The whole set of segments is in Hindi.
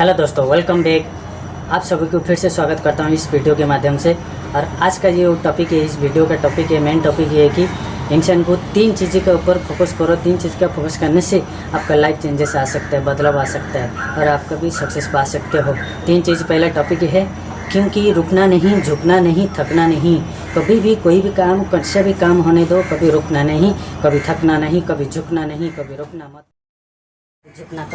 हेलो दोस्तों, वेलकम बैक। आप सभी को फिर से स्वागत करता हूं इस वीडियो के माध्यम से। और आज का ये टॉपिक है, इस वीडियो का टॉपिक है, मेन टॉपिक ये है कि इंसान को 3 चीज़ों के ऊपर फोकस करो। 3 चीज़ का फोकस करने से आपका लाइफ चेंजेस आ सकता है, बदलाव आ सकता है और आप कभी सक्सेस पा सकते हो। 3 चीज़। पहला टॉपिक है क्योंकि रुकना नहीं, झुकना नहीं, थकना नहीं। कभी भी कोई भी काम, कैसे भी काम होने दो, कभी रुकना नहीं, कभी थकना नहीं, कभी झुकना नहीं, कभी रुकना मत, झुकना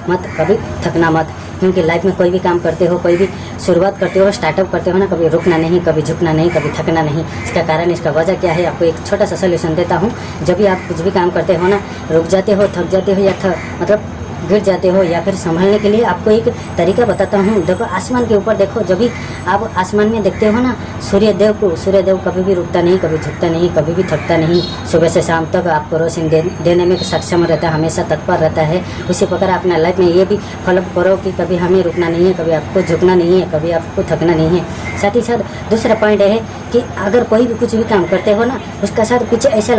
मत, कभी थकना मत। क्योंकि लाइफ में कोई भी काम करते हो, कोई भी शुरुआत करते हो, स्टार्टअप करते हो ना, कभी रुकना नहीं, कभी झुकना नहीं, कभी थकना नहीं। इसका कारण, इसका वजह क्या है, आपको एक छोटा सा सोल्यूशन देता हूँ। जब भी आप कुछ भी काम करते हो ना, रुक जाते हो, थक जाते हो या मतलब गिर जाते हो, या फिर संभालने के लिए आपको एक तरीका बताता हूँ। देखो, आसमान के ऊपर देखो। जब भी आप आसमान में देखते हो ना सूर्यदेव को, सूर्यदेव कभी भी रुकता नहीं, कभी झुकता नहीं, कभी भी थकता नहीं। सुबह से शाम तक आपको रोशनी देने में सक्षम रहता है, हमेशा तत्पर रहता है। उसी प्रकार अपना लाइफ में ये भी फॉलो करो कि कभी हमें रुकना नहीं है, कभी आपको झुकना नहीं है, कभी आपको थकना नहीं है। साथ ही साथ दूसरा पॉइंट है कि अगर कोई भी कुछ भी काम करते हो ना, उसका साथ पीछे ऐसा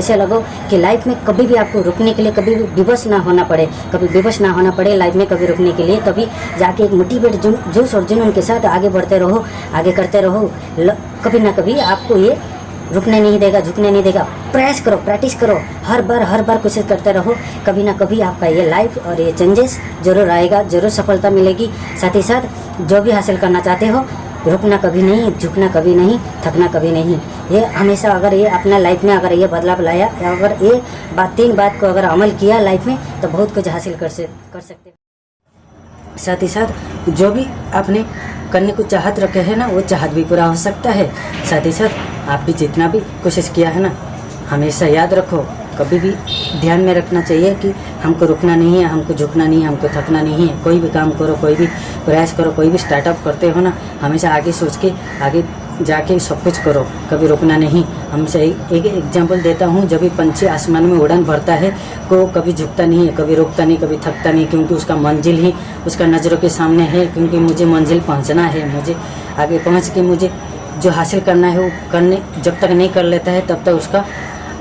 लगो कि लाइफ में कभी भी आपको रुकने के लिए कभी भी विवश ना होना पड़े, कभी विवश ना होना पड़े लाइफ में कभी रुकने के लिए। तभी जाके एक मोटिवेट जोश और जुनून के साथ आगे बढ़ते रहो, आगे करते रहो। कभी ना कभी आपको ये रुकने नहीं देगा, झुकने नहीं देगा। प्रयास करो, प्रैक्टिस करो, हर बार कोशिश करते रहो। कभी ना कभी आपका ये लाइफ और ये चेंजेस जरूर आएगा, जरूर सफलता मिलेगी। साथ ही साथ जो भी हासिल करना चाहते हो, रुकना कभी नहीं, झुकना कभी नहीं, थकना कभी नहीं। ये हमेशा अगर ये अपना लाइफ में अगर ये बदलाव लाया, अगर ये 3 बात को अगर अमल किया लाइफ में, तो बहुत कुछ हासिल कर सकते हैं। साथ ही साथ जो भी आपने करने को चाहत रखे है ना, वो चाहत भी पूरा हो सकता है। साथ ही साथ आप भी जितना भी कोशिश किया है ना, हमेशा याद रखो, कभी भी ध्यान में रखना चाहिए कि हमको रुकना नहीं है, हमको झुकना नहीं है, हमको थकना नहीं है। कोई भी काम करो, कोई भी प्रयास करो, कोई भी स्टार्टअप करते हो ना, हमेशा आगे सोच के आगे जाके सब कुछ करो, कभी रुकना नहीं। हमेशा एक एग्जांपल देता हूँ। जब भी पंछी आसमान में उड़ान भरता है, को कभी झुकता नहीं है, कभी रुकता नहीं, कभी थकता नहीं, क्योंकि उसका मंजिल ही उसका नज़रों के सामने है। क्योंकि मुझे मंजिल पहुँचना है, मुझे आगे पहुँच के मुझे जो हासिल करना है वो करने जब तक नहीं कर लेता है, तब तक उसका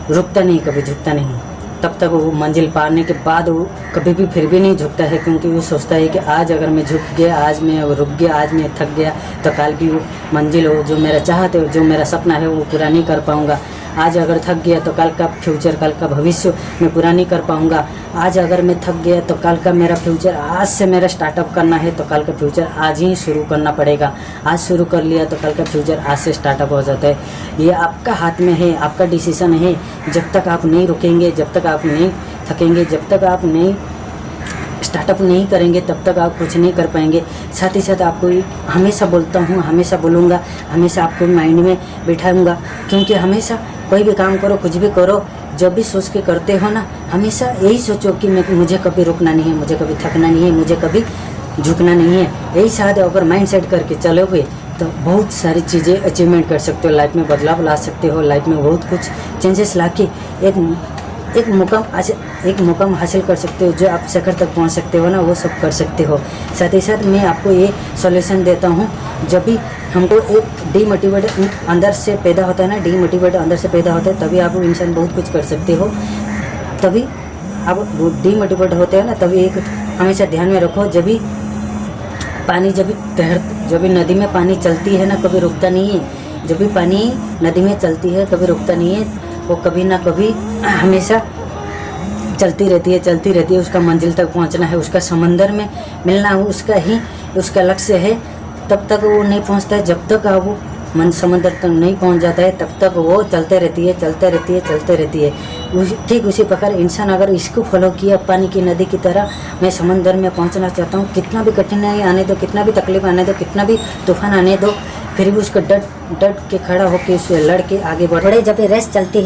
रुकता नहीं, कभी झुकता नहीं। तब तक वो मंजिल पाने के बाद वो कभी भी फिर भी नहीं झुकता है। क्योंकि वो सोचता है कि आज अगर मैं झुक गया, आज मैं रुक गया, आज मैं थक गया, तो कल की वो मंजिल हो, जो मेरा चाहत है, जो मेरा सपना है, वो पूरा नहीं कर पाऊँगा। आज अगर थक गया तो कल का फ्यूचर, कल का भविष्य मैं पूरा नहीं कर पाऊँगा। आज अगर मैं थक गया तो कल का मेरा फ्यूचर, आज से मेरा स्टार्टअप करना है तो कल का फ्यूचर आज ही शुरू करना पड़ेगा। आज शुरू कर लिया तो कल का फ्यूचर आज से स्टार्टअप हो जाता है। ये आपका हाथ में है, आपका डिसीजन है। जब तक आप नहीं रुकेंगे, जब तक आप नहीं थकेंगे, जब तक आप नहीं स्टार्टअप नहीं करेंगे, तब तक आप कुछ नहीं कर पाएंगे। साथ ही साथ आपको हमेशा बोलता हूँ, हमेशा बोलूँगा, हमेशा आपको माइंड में बिठाऊँगा। क्योंकि हमेशा कोई भी काम करो, कुछ भी करो, जब भी सोच के करते हो ना, हमेशा यही सोचो कि मुझे कभी रुकना नहीं है, मुझे कभी थकना नहीं है, मुझे कभी झुकना नहीं है। यही साथ अगर माइंड सेट करके चलोगे तो बहुत सारी चीज़ें अचीवमेंट कर सकते हो, लाइफ में बदलाव ला सकते हो, लाइफ में बहुत कुछ चेंजेस ला के एक मुकाम हासिल कर सकते हो। जो आप शिखर तक पहुंच सकते हो ना, वो सब कर सकते हो। साथ ही साथ मैं आपको ये सॉल्यूशन देता हूँ। जब भी हमको एक डीमोटिवेट अंदर से पैदा होता है ना, डीमोटिवेट अंदर से पैदा होता है, तभी आप इंसान बहुत कुछ कर सकते हो। तभी आप डीमोटिवेट होते हो ना, तभी एक हमेशा ध्यान में रखो, जब भी नदी में पानी चलती है ना, कभी रुकता नहीं है। जब भी पानी नदी में चलती है, कभी रुकता नहीं है, वो कभी ना कभी हमेशा चलती रहती है। उसका मंजिल तक पहुंचना है, उसका समंदर में मिलना उसका लक्ष्य है। तब तक वो नहीं पहुंचता है, जब तक वो समंदर तक नहीं पहुंच जाता है, तब तक वो चलते रहती है। ठीक उसी प्रकार इंसान अगर इसको फॉलो किया, पानी की नदी की तरह मैं समंदर में पहुंचना चाहता हूं, कितना भी कठिनाई आने दो, कितना भी तकलीफ आने दो, कितना भी तूफान आने दो, फिर भी उसको डट के खड़ा होकर उससे लड़ के आगे बढ़े। जब ये रेस चलती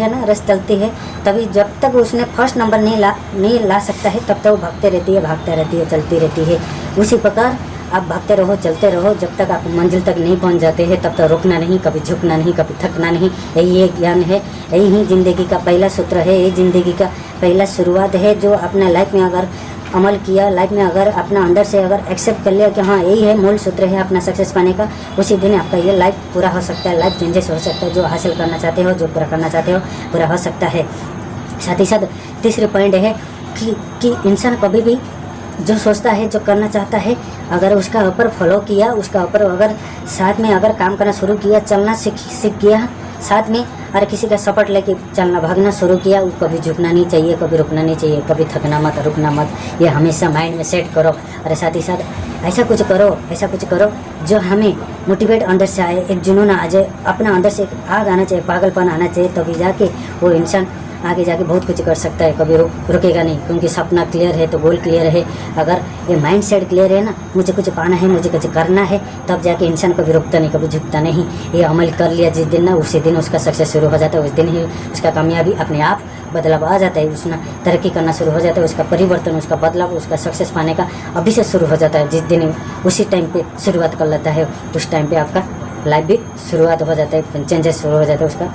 है, तभी जब तक उसने फर्स्ट नंबर नहीं ला सकता है, तब तक वो भागते रहती है, चलती रहती है। उसी प्रकार आप भागते रहो, चलते रहो, जब तक आप मंजिल तक नहीं पहुंच जाते हैं, तब तक रुकना नहीं, कभी झुकना नहीं, कभी थकना नहीं। यही एक ज्ञान है, यही ही ज़िंदगी का पहला सूत्र है, ये ज़िंदगी का पहला शुरुआत है। जो अपना लाइफ में अगर अमल किया, लाइफ में अगर अपना अंदर से अगर एक्सेप्ट कर लिया कि हाँ यही है मूल सूत्र है अपना सक्सेस पाने का, उसी दिन आपका ये लाइफ पूरा हो सकता है, लाइफ चेंजेस हो सकता है। जो हासिल करना चाहते हो, जो पूरा करना चाहते हो, पूरा हो सकता है। साथ ही साथ तीसरे पॉइंट है कि इंसान कभी भी जो सोचता है, जो करना चाहता है, अगर उसका ऊपर फॉलो किया, उसका ऊपर अगर साथ में अगर काम करना शुरू किया, चलना सीख गया साथ में, और किसी का सपोर्ट लेके चलना भागना शुरू किया, वो कभी झुकना नहीं चाहिए, कभी रुकना नहीं चाहिए, कभी थकना मत, रुकना मत। ये हमेशा माइंड में सेट करो। और साथ ही साथ ऐसा कुछ करो जो हमें मोटिवेट अंदर से आए, एक जुनून आ जाए, अपना अंदर से एक आग आना चाहिए, पागलपन आना चाहिए, तभी जाके वो इंसान आगे जाके बहुत कुछ कर सकता है। कभी रुकेगा नहीं, क्योंकि सपना क्लियर है तो गोल क्लियर है। अगर ये माइंड सेट क्लियर है ना, मुझे कुछ पाना है, मुझे कुछ करना है, तब जाके इंसान कभी रुकता नहीं, कभी झुकता नहीं। ये अमल कर लिया जिस दिन ना, उसी दिन उसका सक्सेस शुरू हो जाता है, उस दिन ही उसका कामयाबी अपने आप बदलाव आ जाता है, उसने तरक्की करना शुरू हो जाता है, उसका परिवर्तन, उसका बदलाव, उसका सक्सेस पाने का अभी से शुरू हो जाता है। जिस दिन उसी टाइम पे शुरुआत कर लेता है, उस टाइम पे आपका लाइफ भी शुरुआत हो जाता है, चेंजेस शुरू हो जाता है, उसका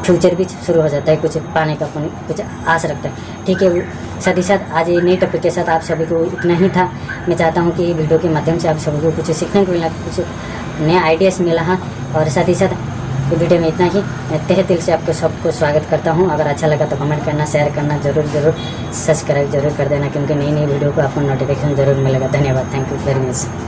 फ्यूचर भी शुरू हो जाता है, कुछ पाने का कुछ आस रखता है। ठीक है, साथ ही साथ आज ये नई टॉपिक के साथ आप सभी को इतना ही था। मैं चाहता हूँ कि वीडियो के माध्यम से आप सभी को कुछ सीखने को मिला, कुछ नया आइडियाज़ मिला। हाँ, और साथ ही साथ वीडियो में इतना ही। मैं तहे दिल से आपको सबको स्वागत करता हूँ। अगर अच्छा लगा तो कमेंट करना, शेयर करना, ज़रूर सब्सक्राइब जरूर कर देना, क्योंकि नई वीडियो को आपको नोटिफिकेशन ज़रूर मिलेगा। धन्यवाद, थैंक यू वेरी मच।